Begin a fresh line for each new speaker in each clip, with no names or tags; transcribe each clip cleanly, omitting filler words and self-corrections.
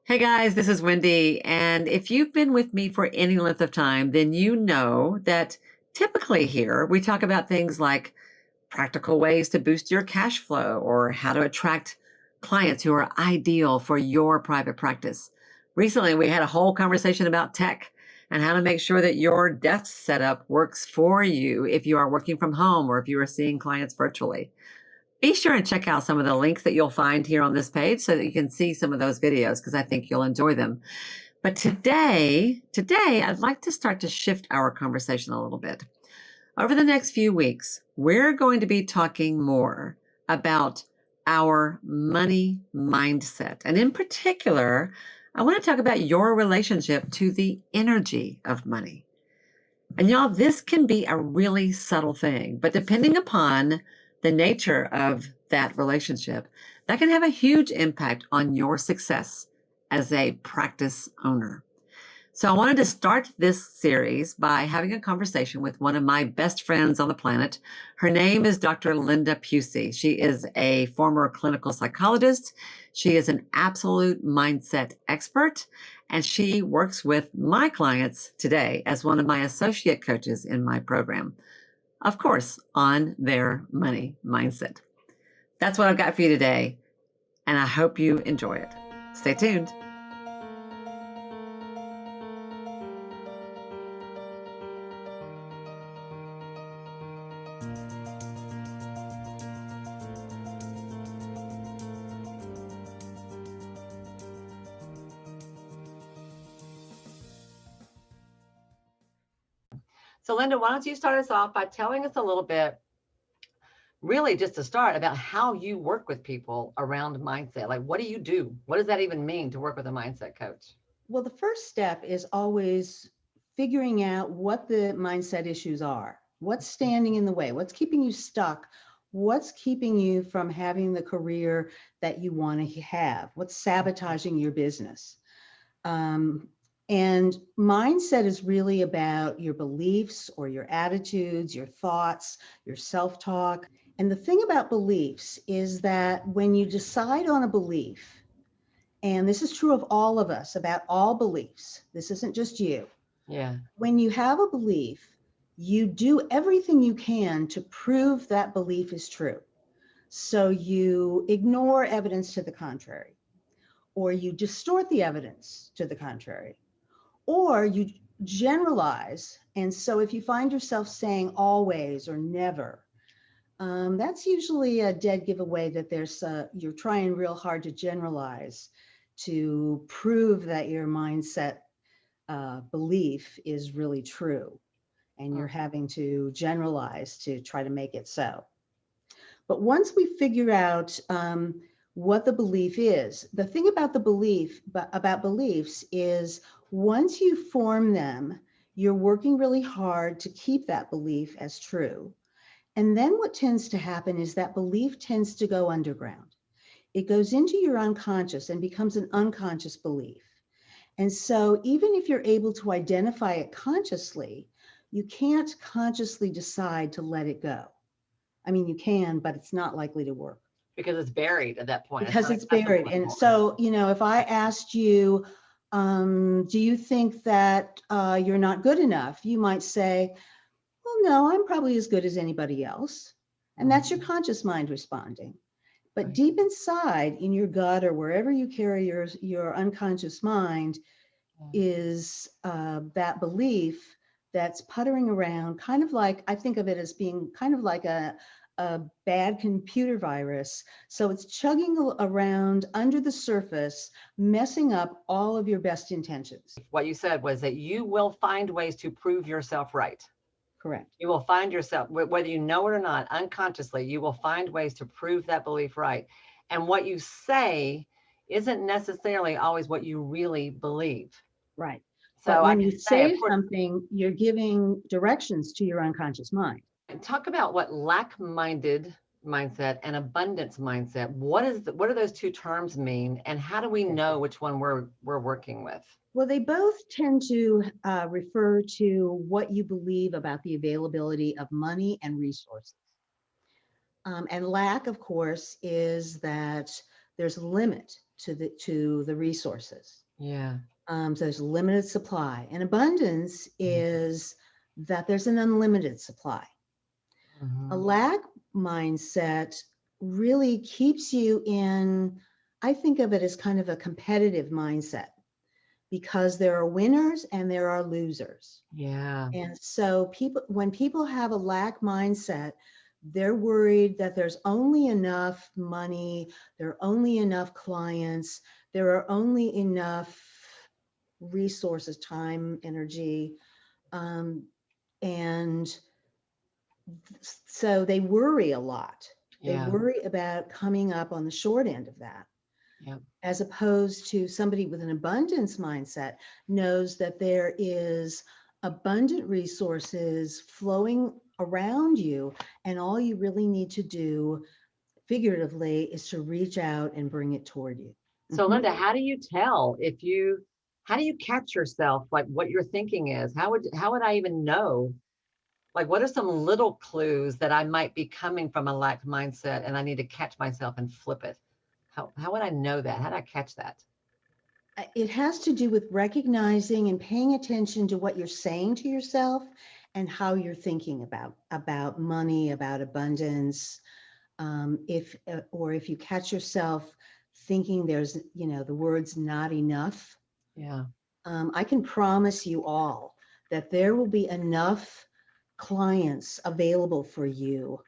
Hey guys, this is Wendy. And if you've been with me for any length of time, then you know that typically here we talk about things like practical ways to boost your cash flow or how to attract clients who are ideal for your private practice. Recently, we had a whole conversation about tech and how to make sure that your desk setup works for you if you are working from home or if you are seeing clients virtually. Be sure and check out some of the links that you'll find here on this page so that you can see some of those videos because I think you'll enjoy them. But today I'd like to start to shift our conversation a little bit. Over the next few weeks, we're going to be talking more about our money mindset. And in particular, I want to talk about your relationship to the energy of money. And y'all, this can be a really subtle thing, but depending upon the nature of that relationship, that can have a huge impact on your success as a practice owner. So I wanted to start this series by having a conversation with one of my best friends on the planet. Her name is Dr. Linda Pucci. She is a former clinical psychologist. She is an absolute mindset expert, and she works with my clients today as one of my associate coaches in my program, of course, on their money mindset. That's what I've got for you today, and I hope you enjoy it. Stay tuned. So, Linda, why don't you start us off by telling us a little bit, really just to start, about how you work with people around mindset? Like, what do you do? What does that even mean to work with a mindset coach?
Well, the first step is always figuring out what the mindset issues are. What's standing in the way? What's keeping you stuck? What's keeping you from having the career that you want to have? What's sabotaging your business? And mindset is really about your beliefs or your attitudes, your thoughts, your self-talk. And the thing about beliefs is that when you decide on a belief, and this is true of all of us, about all beliefs, this isn't just you.
Yeah.
When you have a belief, you do everything you can to prove that belief is true. So you ignore evidence to the contrary, or you distort the evidence to the contrary, or you generalize. And so if you find yourself saying always or never, that's usually a dead giveaway that you're trying real hard to generalize to prove that your mindset belief is really true, and you're having to generalize to try to make it so. But once we figure out what the belief is, the thing about about beliefs is once you form them, you're working really hard to keep that belief as true. And then what tends to happen is that belief tends to go underground. It goes into your unconscious and becomes an unconscious belief. And so even if you're able to identify it consciously, you can't consciously decide to let it go. I mean, you can, but it's not likely to work.
Because it's buried at that point.
Because it's buried. And so, if I asked you, do you think that you're not good enough? You might say, well, no, I'm probably as good as anybody else. And that's your conscious mind responding. But deep inside in your gut or wherever you carry your unconscious mind is that belief that's puttering around, kind of like, I think of it as being kind of like a bad computer virus. So it's chugging around under the surface, messing up all of your best intentions.
What you said was that you will find ways to prove yourself right.
Correct.
You will find yourself, whether you know it or not, unconsciously, you will find ways to prove that belief right. And what you say isn't necessarily always what you really believe.
Right.
So
but when
I
you
can say,
say something, you're giving directions to your unconscious mind.
Talk about what lack-minded mindset and abundance mindset. What do those two terms mean, and how do we know which one we're working with?
Well, they both tend to refer to what you believe about the availability of money and resources. And lack, of course, is that there's a limit to the resources.
Yeah.
So there's limited supply, and abundance is that there's an unlimited supply. A
Mm-hmm.
lack mindset really keeps you in, I think of it as kind of a competitive mindset, because there are winners and there are losers.
Yeah.
And so when people have a lack mindset, they're worried that there's only enough money, there are only enough clients, there are only enough resources, time, energy, um, and so they worry a lot. They
Yeah.
worry about coming up on the short end of that,
Yeah.
as opposed to somebody with an abundance mindset knows that there is abundant resources flowing around you, and all you really need to do figuratively is to reach out and bring it toward you.
So,
Mhm.
Linda, how do you tell if you, how do you catch yourself, like what your thinking is? How would I even know? Like, what are some little clues that I might be coming from a lack mindset and I need to catch myself and flip it? How would I know that? How do I catch that?
It has to do with recognizing and paying attention to what you're saying to yourself and how you're thinking about money, about abundance. If or if you catch yourself thinking there's, the words not enough,
Yeah.
I can promise you all that there will be enough clients available for you.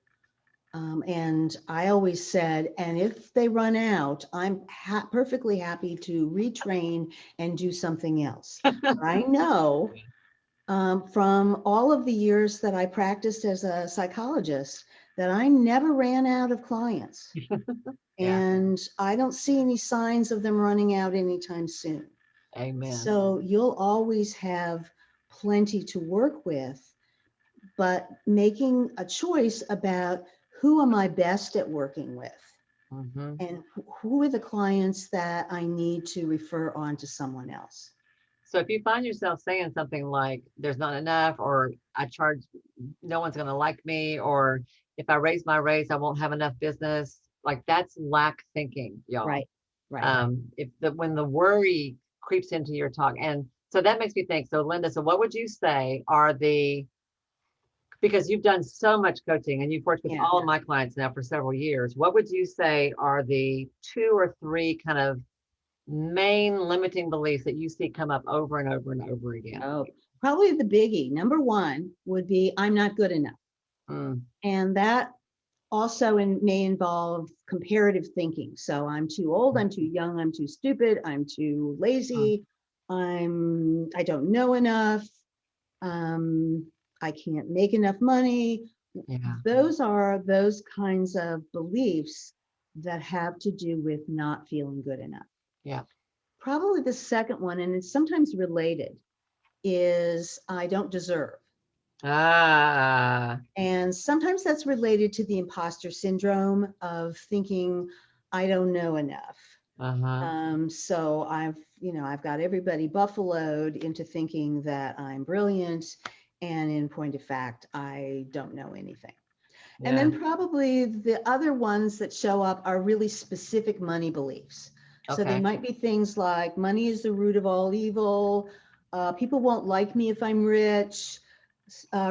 And I always said, and if they run out, I'm perfectly happy to retrain and do something else. But I know from all of the years that I practiced as a psychologist that I never ran out of clients.
Yeah.
And I don't see any signs of them running out anytime soon.
Amen.
So you'll always have plenty to work with, but making a choice about who am I best at working with,
Mm-hmm.
and who are the clients that I need to refer on to someone else.
So if you find yourself saying something like, there's not enough, or I charge, no one's going to like me, or if I raise my rates, I won't have enough business, like that's lack thinking, y'all.
Right, right.
If when the worry creeps into your talk. And so that makes me think, so Linda, so what would you say are the, because you've done so much coaching and you've worked with
Yeah.
all of my clients now for several years, what would you say are the two or three kind of main limiting beliefs that you see come up over and over and over again?
Oh, probably the biggie. Number one would be I'm not good enough.
Mm,
And that also may involve comparative thinking. So I'm too old, I'm too young, I'm too stupid, I'm too
mm,
lazy, I don't know enough, um, I can't make enough money.
yeah,
Those are those kinds of beliefs that have to do with not feeling good enough.
yeah.
Probably the second one, and it's sometimes related, is I don't deserve.
Ah,
And sometimes that's related to the imposter syndrome of thinking I don't know enough.
uh-huh.
So I've got everybody buffaloed into thinking that I'm brilliant, and in point of fact, I don't know anything. And
Yeah.
then probably the other ones that show up are really specific money beliefs. So they
Okay.
might be things like money is the root of all evil. People won't like me if I'm rich.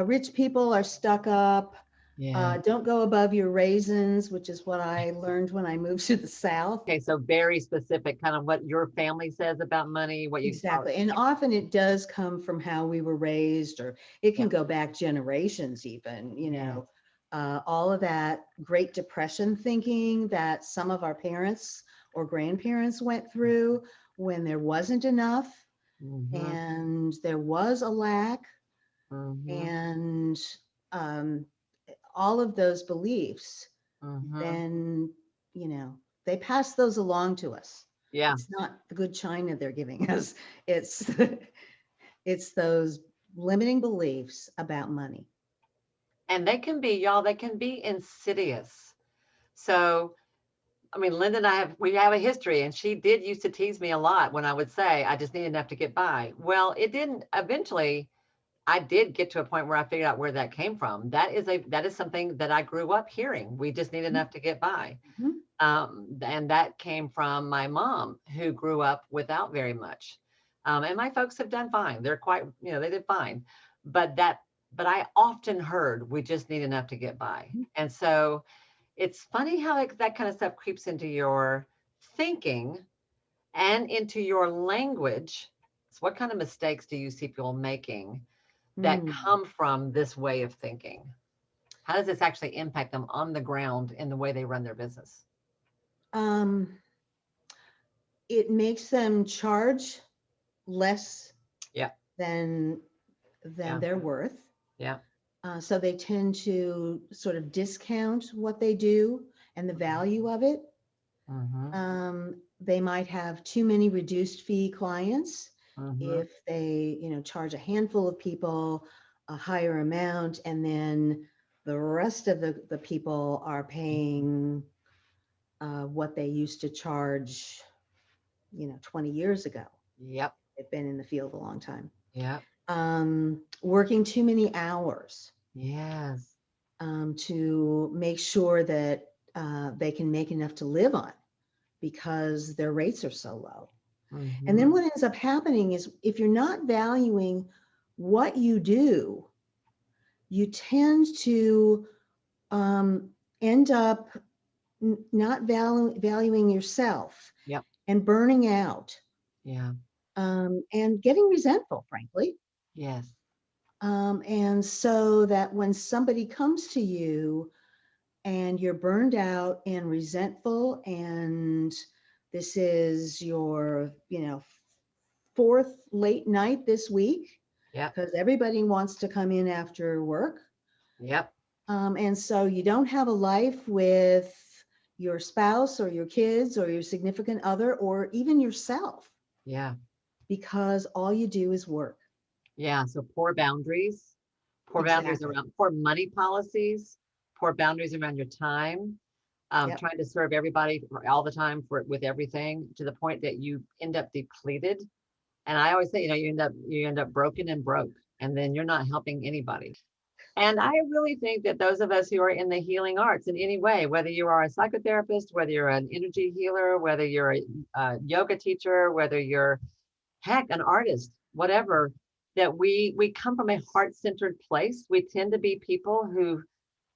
Rich people are stuck up.
Yeah.
Don't go above your raisins, which is what I learned when I moved to the South.
Okay. So very specific, kind of what your family says about money, what you saw.
Exactly. And often it does come from how we were raised, or it
Yeah.
can go back generations, even,
Yeah.
all of that Great Depression thinking that some of our parents or grandparents went through when there wasn't enough
Mm-hmm.
and there was a lack,
Mm-hmm.
and um, all of those beliefs,
Mm-hmm.
then, they pass those along to us.
Yeah.
It's not the good china they're giving us. It's it's those limiting beliefs about money.
And they can be, y'all, they can be insidious. So I mean, Linda and we have a history, and she did used to tease me a lot when I would say, I just need enough to get by. Well, it didn't eventually. I did get to a point where I figured out where that came from. That is something that I grew up hearing. We just need enough to get by.
Mhm.
And that came from my mom, who grew up without very much. And my folks have done fine. They're quite, they did fine. But but I often heard we just need enough to get by.
Mhm.
And so it's funny how that kind of stuff creeps into your thinking and into your language. So what kind of mistakes do you see people making that
Mm.
come from this way of thinking? How does this actually impact them on the ground in the way they run their business?
Um, it makes them charge less
Yeah,
than
yeah,
they're worth.
yeah.
So they tend to sort of discount what they do and the value of it.
Mm-hmm.
They might have too many reduced fee clients
Mm-hmm.
if they, charge a handful of people a higher amount, and then the rest of the people are paying what they used to charge, 20 years ago.
Yep.
They've been in the field a long time.
Yep.
Working too many hours
Yes.
to make sure that they can make enough to live on because their rates are so low. And
Mm-hmm.
then what ends up happening is if you're not valuing what you do, you tend to um, end up not valuing yourself
Yep.
and burning out
Yeah.
and getting resentful, frankly.
Yes.
And so that when somebody comes to you and you're burned out and resentful, and this is your, fourth late night this week,
Yep.
because everybody wants to come in after work.
Yep.
And so you don't have a life with your spouse or your kids or your significant other or even yourself
Yeah.
because all you do is work.
Yeah. So poor boundaries
Exactly.
around poor money policies, poor boundaries around your time,
Yep.
trying to serve everybody all the time with everything to the point that you end up depleted. And I always say, you end up broken and broke, and then you're not helping anybody. And I really think that those of us who are in the healing arts in any way, whether you are a psychotherapist, whether you're an energy healer, whether you're a yoga teacher, whether you're heck, an artist, whatever, that we come from a heart-centered place. We tend to be people who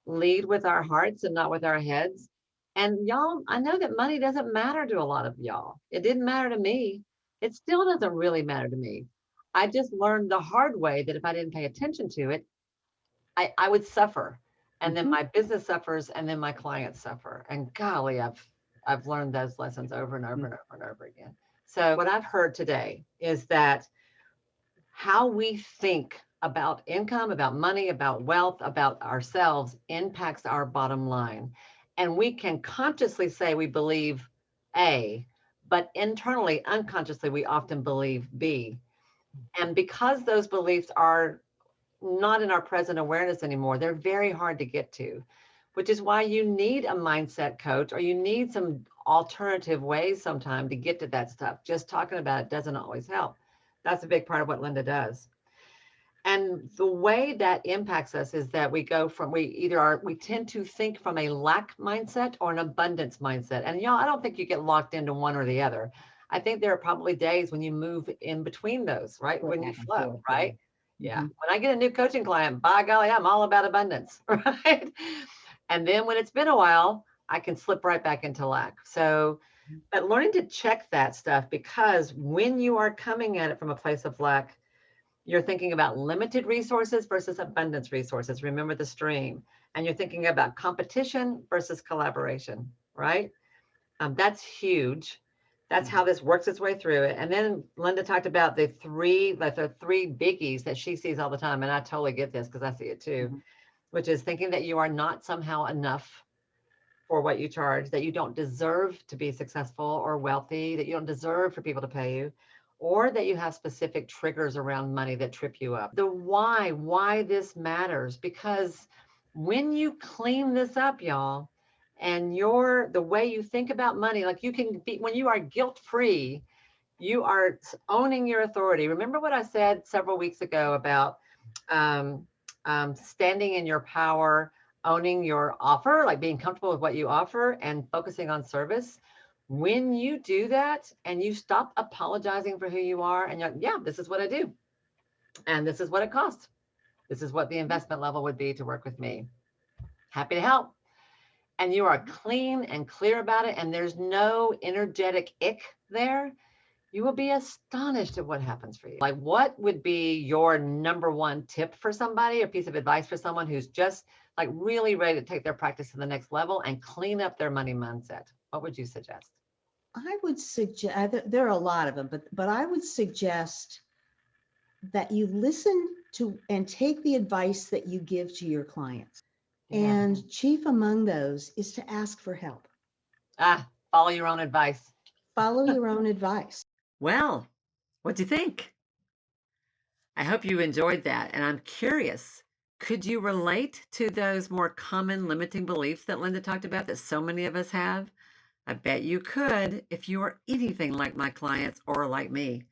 lead with our hearts and not with our heads. And y'all, I know that money doesn't matter to a lot of y'all. It didn't matter to me. It still doesn't really matter to me. I just learned the hard way that if I didn't pay attention to it, I would suffer. And then
Mhm.
my business suffers and then my clients suffer. And golly, I've learned those lessons over and over and over and over again. So what I've heard today is that how we think about income, about money, about wealth, about ourselves impacts our bottom line. And we can consciously say we believe A, but internally, unconsciously, we often believe B. And because those beliefs are not in our present awareness anymore, they're very hard to get to, which is why you need a mindset coach or you need some alternative ways sometime to get to that stuff. Just talking about it doesn't always help. That's a big part of what Linda does. And the way that impacts us is that we tend to think from a lack mindset or an abundance mindset. And y'all, I don't think you get locked into one or the other. I think there are probably days when you move in between those, right?
Flip
When you
back and
flow,
forth. Yeah.
right? Yeah.
Mhm.
When I get a new coaching client, by golly, I'm all about abundance, right? And then when it's been a while, I can slip right back into lack. So, but learning to check that stuff, because when you are coming at it from a place of lack, you're thinking about limited resources versus abundance resources. Remember the stream. And you're thinking about competition versus collaboration, right? That's huge. That's how this works its way through it. And then Linda talked about the three biggies that she sees all the time. And I totally get this because I see it too,
Mhm.
which is thinking that you are not somehow enough for what you charge, that you don't deserve to be successful or wealthy, that you don't deserve for people to pay you, or that you have specific triggers around money that trip you up. The why this matters, because when you clean this up, y'all, and the way you think about money, like you can be, when you are guilt free, you are owning your authority. Remember what I said several weeks ago about um, standing in your power, owning your offer, like being comfortable with what you offer and focusing on service. When you do that and you stop apologizing for who you are and you're like, yeah, this is what I do. And this is what it costs. This is what the investment level would be to work with me. Happy to help. And you are clean and clear about it. And there's no energetic ick there. You will be astonished at what happens for you. Like, what would be your number one tip for somebody, or piece of advice for someone who's just like really ready to take their practice to the next level and clean up their money mindset? What would you suggest?
I would suggest, there are a lot of them, but I would suggest that you listen to and take the advice that you give to your clients.
Yeah.
And chief among those is to ask for help.
Follow your own advice.
Follow your own advice.
Well, what do you think? I hope you enjoyed that. And I'm curious, could you relate to those more common limiting beliefs that Linda talked about that so many of us have? I bet you could if you are anything like my clients or like me.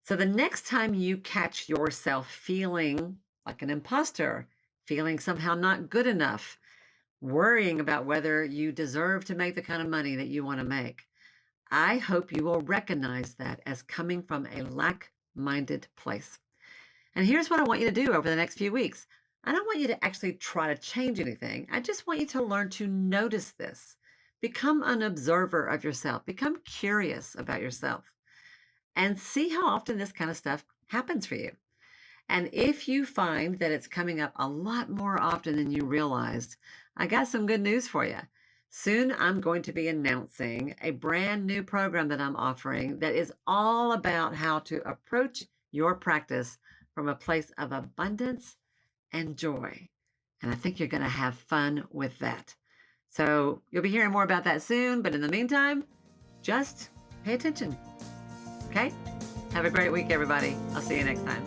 So the next time you catch yourself feeling like an imposter, feeling somehow not good enough, worrying about whether you deserve to make the kind of money that you want to make, I hope you will recognize that as coming from a lack-minded place. And here's what I want you to do over the next few weeks. I don't want you to actually try to change anything. I just want you to learn to notice this. Become an observer of yourself. Become curious about yourself and see how often this kind of stuff happens for you. And if you find that it's coming up a lot more often than you realized, I got some good news for you. Soon I'm going to be announcing a brand new program that I'm offering that is all about how to approach your practice from a place of abundance and joy. And I think you're going to have fun with that. So you'll be hearing more about that soon. But in the meantime, just pay attention. Okay? Have a great week, everybody. I'll see you next time.